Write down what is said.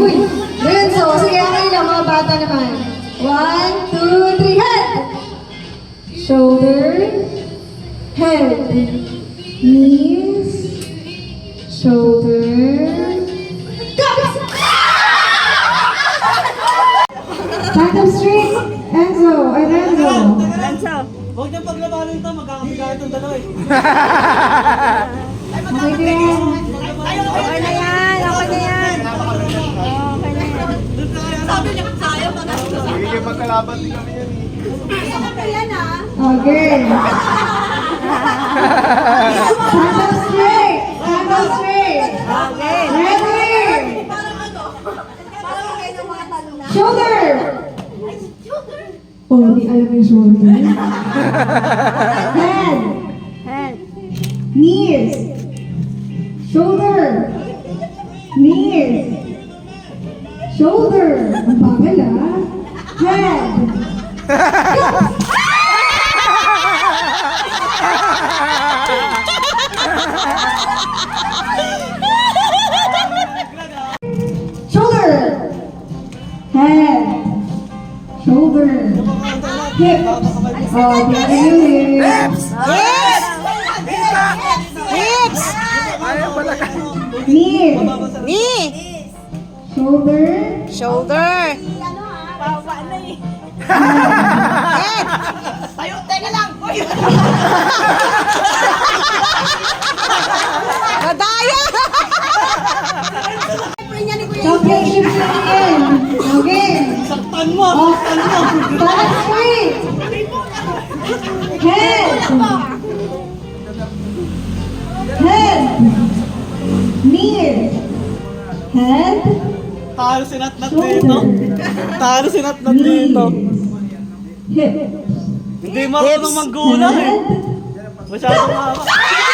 Uy! Renzo, sige, okay lang, mga bata naman. 1, 2, 3, head! Shoulder, head, knees, shoulder, cups! Stand up straight, Enzo, ay Renzo. Huwag niyang paglabanin ito, magkakabigayan itong dalawa eh. Okay din. Okay na yan, okay na yan. Okay na yan. Sabi niya, sayang pa na. Magiging magkalaban din kami yan Okay. Stand up straight, stand up straight. Okay. Ready? Shoulder! Oh, di alam yung shoulder. Head, Head. knees, shoulder, knees, shoulder. Ang bagal ah. Head. Shoulder, head, shoulder, hips. Oh, di yung hips. Hips. Ayaw pala ka. Knees, Knee. shoulder, Shoulder. Head. Tayo, teka lang! Uy! Madaya. championship chicken. Okay. Saktan mo! Oh, stand straight. Head. Head. Knees. Head. Talo si Natnat dito. Talo si Natnat dito. Hip. Hindi marunong manggulang eh. Head. Masyadong mahaba.